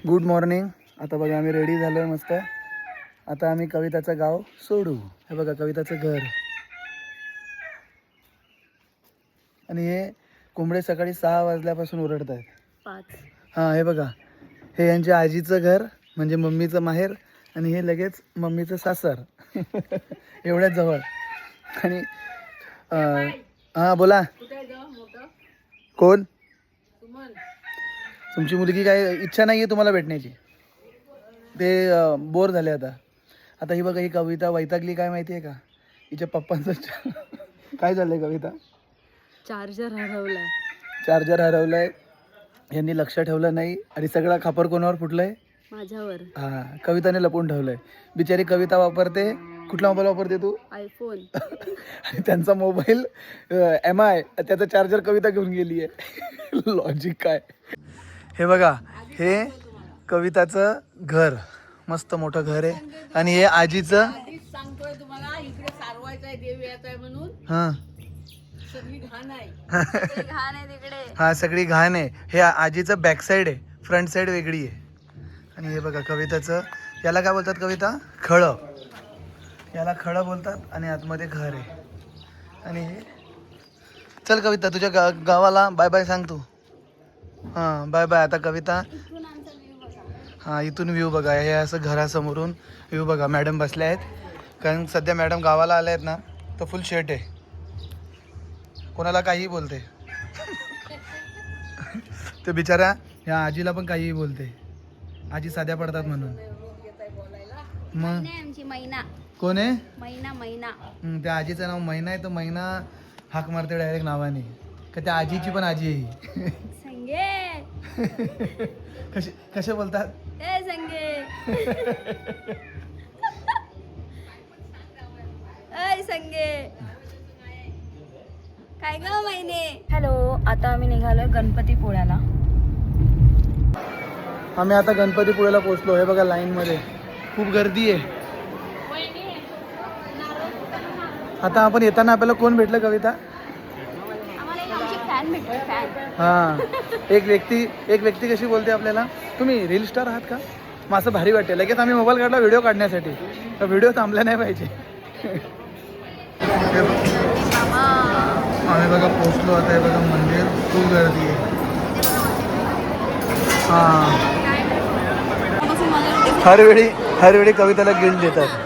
Good morning. आता बघा आम्ही रेडी झालो आहे मस्त. आता आम्ही कविताचं गाव सोडू. हे बघा कविताचं घर. आणि हे कोंबडे सकाळी 6 वाजल्यापासून ओरडत आहेत. 5. हां हे बघा, हे यांच्या आजीचं घर म्हणजे मम्मीचं माहेर आणि हे लगेच मम्मीचं सासर. एवढ्याच जवळ. आणि हां बोला. कोण? तुमची मुलगी काय इच्छा नाही आहे तुम्हाला भेटण्याची? ते बोर झाले आता. आता ही बघा, ही कविता वैतागली काय माहिती आहे का? हिच्या पप्पांचं काय झालंय कविता? चार्जर हरवलाय. चार्जर हरवलाय. यांनी लक्ष ठेवलं नाही आणि सगळा खापर कोणावर फुटलंय? माझ्यावर. हां, कविताने लपवून ठेवलंय. बिचारी कविता वापरते. कुठला मोबाईल वापरते तू? आयफोन. आणि त्यांचा मोबाईल MI, त्याचा चार्जर कविता घेऊन गेली आहे. लॉजिक काय? हे बघा, हे कविताचं घर. मस्त मोठं घर आहे. आणि हे आजीचं. सांगतोय तुम्हाला, इकडे सारवायचा आहे, देव यायचा आहे म्हणून. हां सगळी घाण आहे. घाण आहे तिकडे. हा सगळी घाण आहे. हे आजीचं बॅक साईड आहे, फ्रंट साईड वेगळी आहे. आणि हे बघा कविताचं, याला काय बोलतात कविता? खळं. याला खळं बोलतात. आणि आतमध्ये घर आहे. आणि हे चल कविता, तुझ्या गावाला बाय बाय सांग तू. हां बाय बाय. आता कविता, हां इथून व्ह्यू बघा. हे असं घरासमोरून व्ह्यू बघा. मॅडम बसल्या आहेत, कारण सध्या मॅडम गावाला आल्या आहेत ना, तर फुल शेट आहे. कोणाला काहीही बोलते. ते बिचारा ह्या आजीला पण काहीही बोलते. आजी साध्या पडतात म्हणून. मग आमची मैना. कोण आहे? मैना. मैना. त्या आजीचं नाव मैना आहे. तर मैना हाक मारते डायरेक्ट नावाने. का त्या आजीची पण आजी आहे. संगे. कसे बोलतात? ए संगे. ऐ संगे. काय ग महिने. हॅलो, आता आम्ही निघालोय गणपतीपुळ्याला. आम्ही आता गणपतीपुळ्याला पोहोचलो. हे बघा लाईन मध्ये खूप गर्दी आहे. आता आपण येताना आपल्याला कोण भेटलं कविता? हां, एक व्यक्ती कशी बोलते आपल्याला, तुम्ही रील स्टार आहात का? मग असं भारी वाटते. लगेच आम्ही मोबाईल काढला व्हिडिओ काढण्यासाठी. तर व्हिडिओ थांबला नाही पाहिजे. आम्ही बघा पोचलो. आता हे बघा मंदिर, खूप गर्दी आहे. हां, हर वेळी कविताला गिल्ट देतात.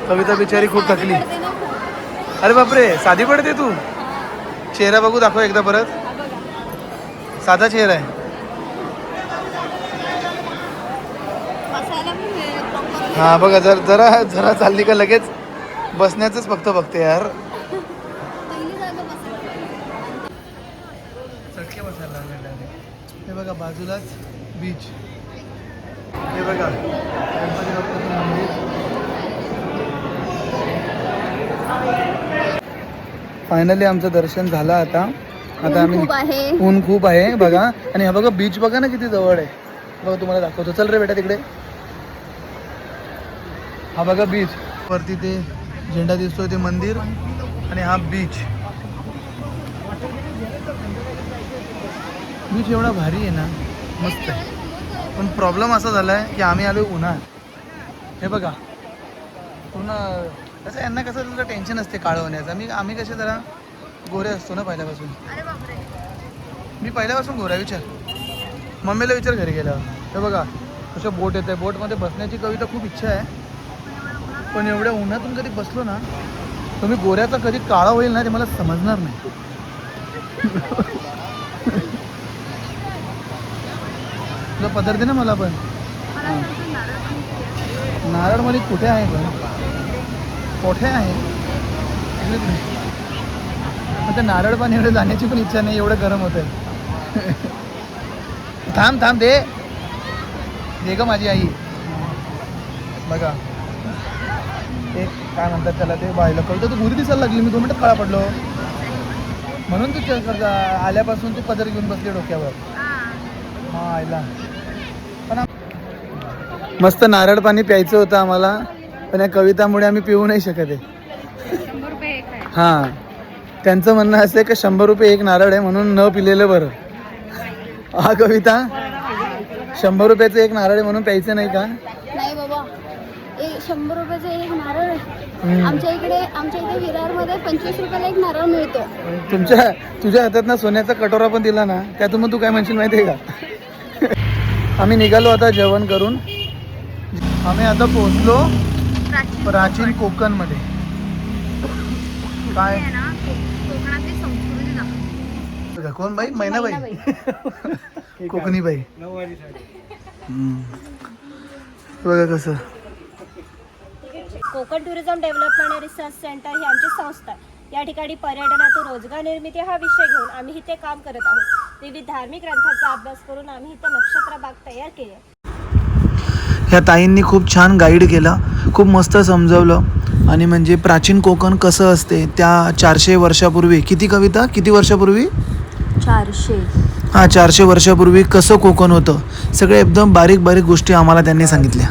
कविता बिचारी खूप थकली. अरे बापरे, साधी पडते तू. चेहरा बघू, दाखव एकदा परत. साधा चेहरा आहे. हा बघा, जरा चालली का लगेच बसण्याचंच फक्त बघते यार. चटके बसायला लागले. हे बघा बाजूलाच बीच. हे बघा गणपती बाप्पाचं मंदिर. फायनली आमचं दर्शन झालं. आता आम्ही, ऊन खूप आहे बघा. आणि हा बघा बीच बघा ना किती जवळ आहे. बघा तुम्हाला दाखवतो. चल रे बेटा तिकडे. हा बघा बीच. वरती ते झेंडा दिसतोय, ते मंदिर. आणि हा बीच. बीच एवढा भारी आहे ना, मस्त आहे. पण प्रॉब्लेम असा झाला आहे की आम्ही आलो उन्हाळ्यात. हे बघा पूर्ण कसं, यांना कसं तुला टेन्शन असते काळं होण्याचं. आम्ही कसे जरा गोरे असतो ना पहिल्यापासून. मी पहिल्यापासून गोरा. विचार मम्मीला, विचार घरी गेल्यावर. हे बघा कसं बोट येतं आहे. बोटमध्ये बसण्याची कविता खूप इच्छा आहे. पण एवढ्या उन्हातून कधी बसलो ना, तर मी गोऱ्याचा कधी काळा होईल ना ते मला समजणार नाही. तुला पदर दे ना मला पण. नारळमध्ये कुठे आहे पण? कोठे आहे? मग ते नारळ पाणी एवढं जाण्याची पण इच्छा नाही, एवढं गरम होतं. थांब दे ग माझी आई. बघा एक काय म्हणतात त्याला, ते बायला कळतं. तू भुरी दिसायला लागली. मी 2 मिनिटात काळा पडलो. म्हणून तू आल्यापासून तू पदर घेऊन बसली डोक्यावर. हां आईला. पण मस्त नारळ पाणी प्यायचं होतं आम्हाला, पण या कवितामुळे आम्ही पिऊ नाही शकत आहे. 100 रुपये एक आहे. हां, त्यांचं म्हणणं असं आहे की 100 रुपये एक नारळ आहे, म्हणून न पिलेलं बरं. हा कविता 100 रुपयाचं एक नारळ आहे म्हणून प्यायचं नाही का? नाही बाबा, 100 रुपयाचं एक नारळ आहे. आमच्या इथे विरारमध्ये 25 रुपयाला एक नारळ मिळतो. तुझ्या हातात ना सोन्याचा कटोरा पण दिला ना, त्यातून मग तू काय म्हणशील माहिती आहे का? आम्ही निघालो आता जेवण करून. आम्ही आता पोहोचलो प्राचीन कोकणमध्ये. काय कोकणातली संस्कृती कोण बाई? मैनाबाई. कोकणी बाई. बघा कसं. कोकण टुरिझम डेव्हलपमेंट आणि रिसर्च सेंटर ही आमची संस्था आहे. या ठिकाणी पर्यटनातून रोजगार निर्मिती हा विषय घेऊन आम्ही इथे काम करत आहोत. विविध धार्मिक ग्रंथांचा अभ्यास करून आम्ही इथे नक्षत्र बाग तयार केली आहे. ह्या ताईंनी खूप छान गाईड केलं, खूप मस्त समजवलं. आणि म्हणजे प्राचीन कोकण कसं असते त्या 400 वर्षापूर्वी. किती कविता? किती वर्षापूर्वी? 400. हां, 400 वर्षापूर्वी कसं कोकण होतं, सगळे एकदम बारीक बारीक गोष्टी आम्हाला त्यांनी सांगितल्या.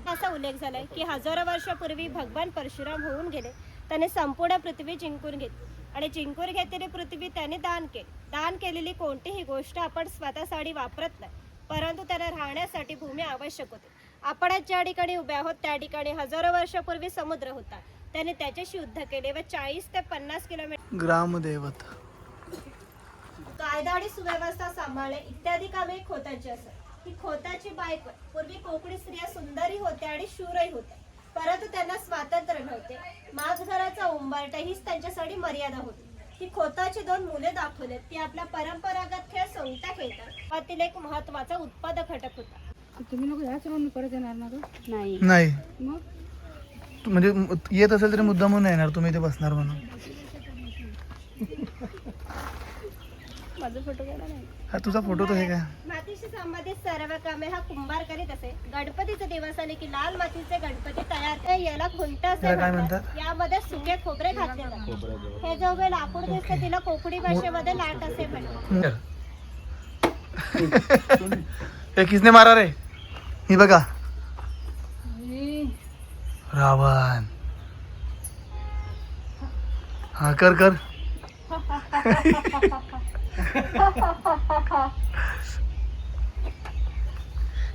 असा उल्लेख झालाय की हजारो वर्षापूर्वी भगवान परशुराम होऊन गेले. त्याने संपूर्ण पृथ्वी जिंकून घेतली आणि जिंकून घेतलेली पृथ्वी त्याने दान केली. दान केलेली कोणतीही गोष्ट आपण स्वतःसाठी वापरत नाही, परंतु त्यांना राहण्यासाठी भूमी आवश्यक होते. आपण आज ज्या ठिकाणी उभे आहोत त्या ठिकाणी हजारो वर्षापूर्वी समुद्र होता. त्याने त्याच्याशी युद्ध केले व 40 ते 50 किलोमीटर ग्रामदेवत. कायदा आणि सुव्यवस्था सांभाळणे इत्यादी कामे खोताची असत. ही खोताची बायको. पूर्वी कोकणी स्त्रिया सुंदरही होत्या आणि शूरही होत्या, परंतु त्यांना स्वातंत्र्य नव्हते. माघघराचा उंबरठा हीच त्यांच्यासाठी मर्यादा होती. ही खोताची 2 मुले दाखवलेत. ती आपला परंपरागत खेळ सोंगटा खेळतात व तिला एक महत्वाचा उत्पादक घटक होता. तुम्ही लोक याच म्हणून परत येणार ना? नाही. नाही मग म्हणजे येत असेल तरी मुद्दा म्हणून येणार, तुम्ही इथे बसणार म्हणून. माझा फोटो गेला नाही. हा तुझा फोटो तर हे काय? मातीशी संबंधित सर्व कामे हा कुंभार करीत असे. गणपतीचा दिवस आले की लाल मातीचे गणपती तयार ते याला खुंट असे त्याला काय म्हणतात. म्हणतात? यामध्ये सुके खोबरे घातले जातात. हे जो काही लाकूड दिसते तिला कोकणी भाषेमध्ये लाट असे म्हणतात. हे किसने मारा रे? ही बघा, रावण. हा कर कर.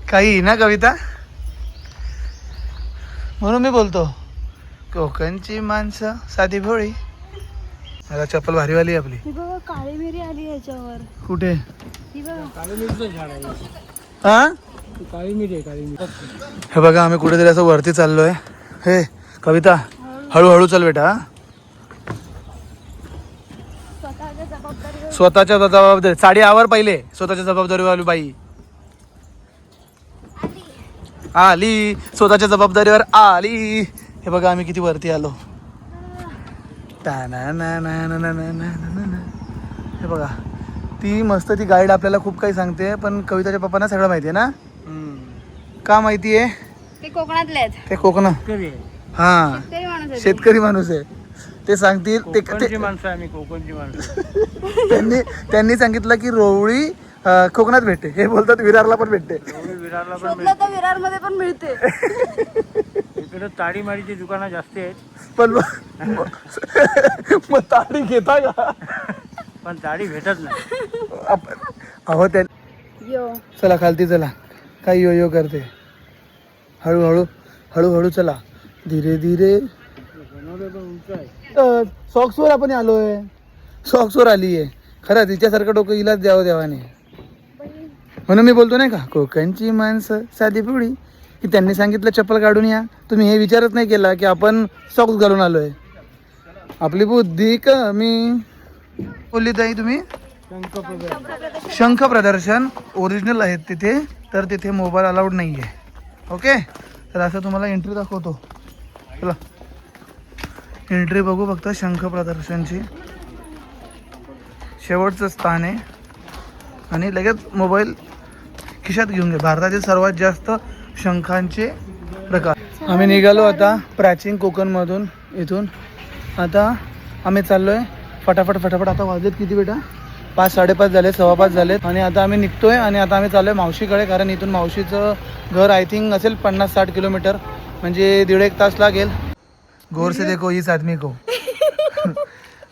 काही ना कविता, म्हणून मी बोलतो कोकणची माणसं साधी भोळी. मला चप्पल भारीवाली आपली. ही बघा काळी मिरी आली याच्यावर. कुठे? ही बघा. हा, हे बघा आम्ही कुठेतरी असं वरती चाललोय. हे कविता, हळूहळू चल बेटा. स्वतःच्या जबाबदारी. साडी आवर पहिले. स्वतःच्या जबाबदारीवाली बाई आली, स्वतःच्या जबाबदारीवर आली. हे बघा आम्ही किती वरती आलो. हे बघा ती मस्त ती गाईड आपल्याला खूप काही सांगते, पण कविताच्या पप्पांना सगळं माहिती आहे ना. का माहिती आहे? ते कोकणातले आहेत. ते कोकण. हा, शेतकरी माणूस आहे. शेतकरी माणूस आहे. ते सांगतील त्यांनी सांगितलं की रोवळी कोकणात भेटते. हे बोलतात विरारला पण भेटते. शोधलं तर विरारमध्ये पण मिळते. इकडे ताडीमारीची दुकानं जास्त आहेत, पण मग ताडी घेता का? पण ताडी भेटत नाही. अहो त्या यो चला खालती चला. काय यो यो करते? हळूहळू हळूहळू चला, धीरे धीरे. सॉक्सवर आपण आलोय. सॉक्सवर आली आहे. खरं तिच्यासारखं डोकं हिलाच द्यावं देवाने. म्हणून मी बोलतो नाही का, कोकणची माणसं साधी पुडी. की त्यांनी सांगितलं चप्पल काढून या, तुम्ही हे विचारच नाही केला की आपण सॉक्स घालून आलोय. आपली बुद्धी कमी. बोलली ताई तुम्ही? शंख प्रदर्शन ओरिजिनल आहेत तिथे, तर तिथे मोबाईल अलाउड नाही आहे. ओके, तर असं तुम्हाला एंट्री दाखवतो. चला एंट्री बघू फक्त शंख प्रदर्शनची. शेवटचं स्थान आहे आणि लगेच मोबाईल खिशात घेऊन घे. भारतातील सर्वात जास्त शंखांचे प्रकार. आम्ही निघालो आता प्राचीन कोकणमधून. इथून आता आम्ही चाललोय फटाफट फटाफट. आता वाजलेत किती बेटा? 5, 5:30 झाले, 5:15 झालेत. आणि आता आम्ही निघतोय आणि आता आम्ही चाललोय मावशीकडे. कारण इथून मावशीचं घर आय थिंक असेल 50-60 किलोमीटर, म्हणजे 1.5-1 तास लागेल. गौर से देखो इस आदमी को.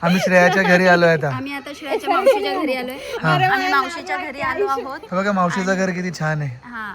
आम्ही श्रेयाच्या घरी आलोय आता. आम्ही आता श्रेयाच्या मावशीच्या घरी आलोय. हा. आम्ही मावशीच्या घरी आलो आहोत. हे बघा मावशीचं घर किती छान आहे. हा